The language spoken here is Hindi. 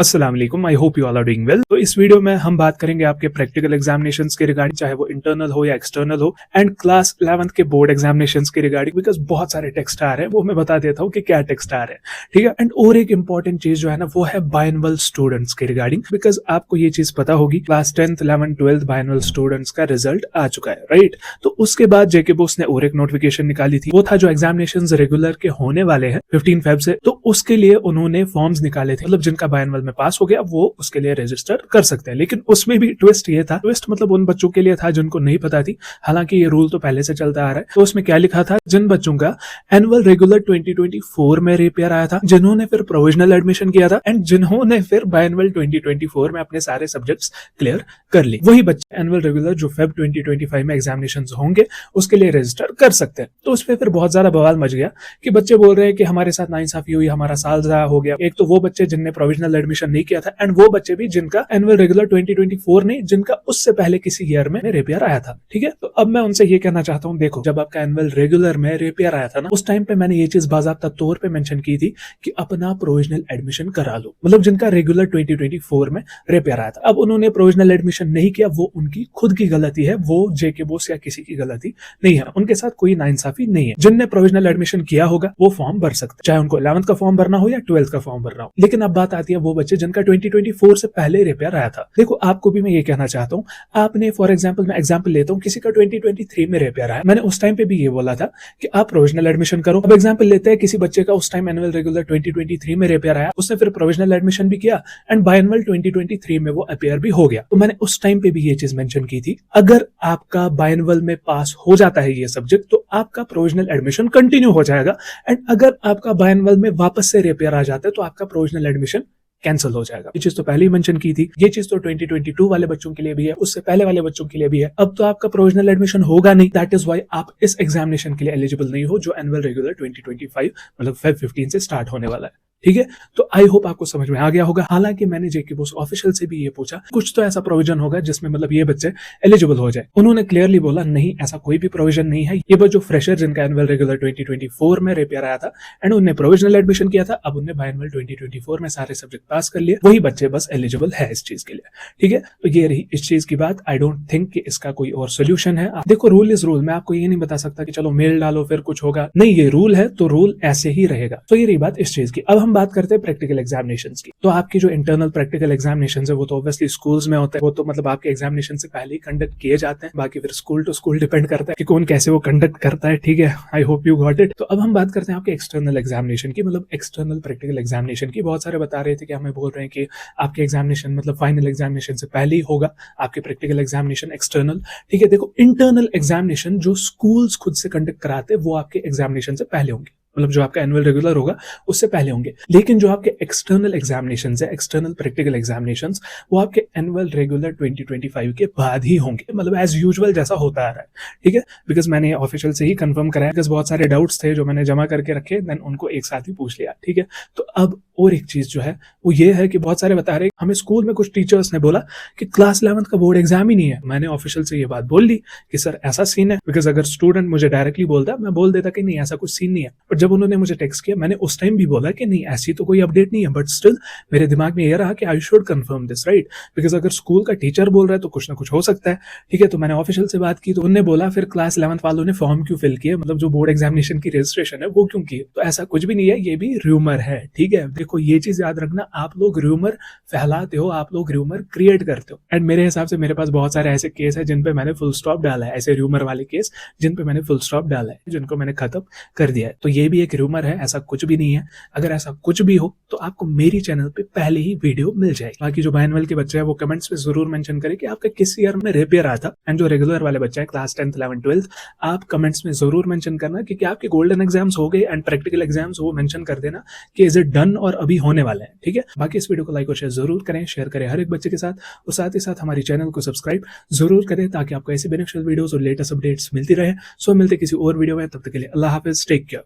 अस्सलाम वालेकुम, I hope you all are doing well. तो इस वीडियो में हम बात करेंगे आपके प्रैक्टिकल एग्जामिनेशंस के रिगार्डिंग, चाहे वो इंटरनल हो या एक्सटर्नल हो, एंड क्लास 11th के बोर्ड एग्जामिनेशंस के रिगार्डिंग, बिकॉज बहुत सारे टेक्स्ट आ रहे हैं, वो मैं बता देता हूँ कि क्या टेक्स्ट आ रहे हैं, ठीक है। एंड और एक इंपॉर्टेंट चीज जो है ना, वो है बायनवल स्टूडेंट्स के रिगार्डिंग, बिकॉज आपको ये चीज पता होगी, क्लास 10th 11th 12th बायनवल स्टूडेंट्स का रिजल्ट आ चुका है, राइट। तो उसके बाद जेके बोस ने और एक नोटिफिकेशन निकाली थी, वो था जो एग्जामिनेशंस रेगुलर के होने वाले हैं 15 फेब से, तो उसके लिए उन्होंने फॉर्म्स निकाले थे, मतलब जिनका बायनवल में पास हो गया वो उसके लिए रजिस्टर कर सकते हैं। लेकिन उसमें भी ट्विस्ट ये था, ट्विस्ट मतलब उन बच्चों के लिए था जिनको नहीं पता थी, हालांकि ये रूल तो पहले से चलता आ रहा है। तो उसमें क्या लिखा था, जिन बच्चों का एनुअल रेगुलर 2024 में रेपियर आया था, जिन्होंने फिर प्रोविजनल एडमिशन किया था, एंड जिन्होंने फिर बायनवल 2024 में अपने सारे सब्जेक्ट्स क्लियर कर ली, वही बच्चे एनुअल रेगुलर जो फेब 2025 में एग्जामिनेशन होंगे उसके लिए रजिस्टर कर सकते हैं। तो उस पर फिर बहुत ज्यादा बवाल मच गया कि बच्चे बोल रहे हैं कि हमारे साथ नाइंसाफी हुई, हमारा साल ज़ाया हो गया। एक तो वो बच्चे जिनने प्रोविजनल एडमिशन नहीं किया था, एंड वो बच्चे भी जिनका एनुअल रेगुलर 2024 नहीं, जिनका उससे पहले किसी ईयर में रेपियर आया था, ठीक है। तो अब मैं उनसे ये कहना चाहता हूँ, देखो जब आपका एनुअल रेगुलर में रेपियर आया था ना, उस टाइम पे मैंने ये चीज बाज़ाब्ता तौर पे मेंशन की थी कि अपना प्रोविजनल एडमिशन करा लो, मतलब जिनका रेगुलर 2024 में रेपियर आया था। अब उन्होंने प्रोविजनल एडमिशन नहीं किया, वो उनकी खुद की गलती है, वो जेके बोस या किसी की गलती नहीं है, उनके साथ कोई नाइंसाफी नहीं है। जिनने प्रोविजनल एडमिशन किया होगा वो फॉर्म भर सकते हैं, चाहे उनको 11th का फॉर्म भरना हो या 12th का फॉर्म भरना हो। लेकिन अब बात आती है वो बच्चे जिनका 2024 से पहले रेपियर आया था। देखो आपको भी मैं ये कहना चाहता हूँ, आपने फॉर एग्जाम्पल, मैं एग्जाम्पल लेता हूँ, किसी का 2023 में रेपियर आया, मैंने उस टाइम पे भी ये बोला था कि आप प्रोविजनल एडमिशन करो। अब एग्जाम्पल लेते हैं, किसी बच्चे का उस टाइम एनुअल रेगुलर 2023 में रेपियर आया, उसने फिर प्रोविजनल एडमिशन भी किया एंड बायनवल 2023 में वो अपीयर भी हो गया। तो मैंने उस टाइम पे भी ये चीज मेंशन की थी, अगर आपका बायनवल में पास हो जाता है ये सब्जेक्ट तो आपका प्रोविजनल एडमिशन कंटिन्यू हो जाएगा, एंड अगर आपका बायनवल में वापस से रेपियर आ जाता है तो आपका प्रोविजनल एडमिशन कैंसिल हो जाएगा। ये चीज तो पहले ही मेंशन की थी, ये चीज तो 2022 वाले बच्चों के लिए भी है, उससे पहले वाले बच्चों के लिए भी है। अब तो आपका प्रोविजनल एडमिशन होगा नहीं, दैट इज व्हाई आप इस एग्जामिनेशन के लिए एलिजिबल नहीं हो जो एनुअल रेगुलर 2025 मतलब फेब 15 से स्टार्ट होने वाला है, ठीक है। तो आई होप आपको समझ में आ गया होगा। हालांकि मैंने जेके बोस ऑफिशियल से भी ये पूछा, कुछ तो ऐसा प्रोविजन होगा जिसमें मतलब ये बच्चे एलिजिबल हो जाए। उन्होंने क्लियरली बोला नहीं, ऐसा कोई भी प्रोविजन नहीं है। ये जो फ्रेशर जिनका एनुअल रेगुलर 2024 में रेपियर आया था एंड उन्हें प्रोविजनल एडमिशन किया था, अब उन्हें बायनवल 2024 में सारे सब्जेक्ट पास कर लिए, वही बच्चे बस एलिजिबल है इस चीज के लिए, ठीक है। तो ये रही इस चीज की बात। आई डोंट थिंक कि इसका कोई और सोल्यूशन है। देखो रूल इज रूल, मैं आपको ये नहीं बता सकता कि चलो मेल डालो फिर कुछ होगा, नहीं, ये रूल है तो रूल ऐसे ही रहेगा। तो ये रही बात इस चीज की। अब हम बात करते हैं प्रैक्टिकल एग्जामिनेशंस की। तो आपकी जो इंटरनल प्रैक्टिकल एग्जामिनेशंस है वो तो ऑब्वियसली स्कूल्स में होता है, वो तो मतलब आपके एग्जामिनेशन से पहले ही कंडक्ट किए जाते हैं। बाकी फिर स्कूल टू स्कूल डिपेंड करता है कि कौन कैसे वो कंडक्ट करता है, ठीक है। आई होप यू गॉट इट। तो अब हम बात करते हैं आपके एक्सटर्नल एग्जामिनेशन की, मतलब एक्सटर्नल प्रैक्टिकल एग्जामिनेशन की। बहुत सारे बता रहे थे कि हमें बोल रहे हैं कि आपके एग्जामिनेशन मतलब फाइनल एग्जामिनेशन से पहले ही होगा आपके प्रैक्टिकल एग्जामिनेशन एक्सटर्नल, ठीक है। देखो इंटरनल एग्जामिनेशन जो स्कूल्स खुद से कंडक्ट कराते हैं वो आपके एग्जामिनेशन से पहले होंगे, मतलब जो आपका एनुअल रेगुलर होगा उससे पहले होंगे। लेकिन जो आपके एक्सटर्नल एग्जामिनेशंस है, एक्सटर्नल प्रैक्टिकल एग्जामिनेशंस, वो आपके एनुअल रेगुलर 2025 के बाद ही होंगे, मतलब एज यूजुअल जैसा होता आ रहा है, ठीक है। बिकॉज मैंने ऑफिशियल से ही कंफर्म कराया, बिकॉज बहुत सारे डाउट्स थे जो मैंने जमा करके रखे, देन उनको एक साथ ही पूछ लिया, ठीक है। तो अब और एक चीज जो है वो ये है कि बहुत सारे बता रहे हमें स्कूल में कुछ टीचर्स ने बोला कि क्लास 11th का बोर्ड एग्जाम ही नहीं है। मैंने ऑफिशियल से ये बात बोल ली कि सर ऐसा सीन है, बिकॉज अगर स्टूडेंट मुझे डायरेक्टली बोलता मैं बोल देता कि नहीं ऐसा कुछ सीन नहीं है, बट जब उन्होंने मुझे टेक्स्ट किया मैंने उस टाइम भी बोला कि नहीं ऐसी तो कोई अपडेट नहीं है, बट स्टिल मेरे दिमाग में ये रहा कि I should confirm this, right. Because अगर स्कूल का टीचर बोल रहा है तो कुछ ना कुछ हो सकता है, ठीक है। तो मैंने ऑफिशियल से बात की तो उन्होंने बोला फिर क्लास 11th वालों ने फॉर्म क्यों फिल किए, मतलब जो बोर्ड एग्जामिनेशन की रजिस्ट्रेशन है वो क्यों किए। तो ऐसा कुछ भी नहीं है, ये भी र्यूमर है, ठीक है। देखो ये चीज याद रखना, आप लोग र्यूमर फैलाते हो, आप लोग र्यूमर क्रिएट करते हो, एंड मेरे हिसाब से मेरे पास बहुत सारे ऐसे केस है जिन पे मैंने फुल स्टॉप डाला है, ऐसे र्यूमर वाले केस जिन पे मैंने फुल स्टॉप डाला है, जिनको मैंने खत्म कर दिया है। तो ये भी एक र्यूमर है, ऐसा कुछ भी नहीं है। अगर ऐसा कुछ भी हो तो आपको मेरी चैनल पे पहले ही वीडियो मिल जाएगी। बाकी जो बायनवल के बच्चे हैं वो कमेंट्स में जरूर मेंशन करें कि आपका किस ईयर में रेपियर आया था, एंड जो रेगुलर वाले बच्चे हैं क्लास 10th 11th 12th आप कमेंट्स में जरूर मेंशन करना कि आपके गोल्डन एग्जाम्स हो गए एंड प्रैक्टिकल एग्जाम्स वो मेंशन कर देना कि इज इट डन और अभी होने वाले हैं, ठीक है। बाकी इस वीडियो को लाइक और शेयर जरूर करें, शेयर करें हर एक बच्चे के साथ, और साथ ही साथ हमारी चैनल को सब्सक्राइब जरूर करें ताकि आपको ऐसे बेनिफिशियल वीडियोस और लेटेस्ट अपडेट्स मिलती रहे। सो मिलते किसी और वीडियो में, तब तक के लिए अल्लाह हाफिज, टेक केयर।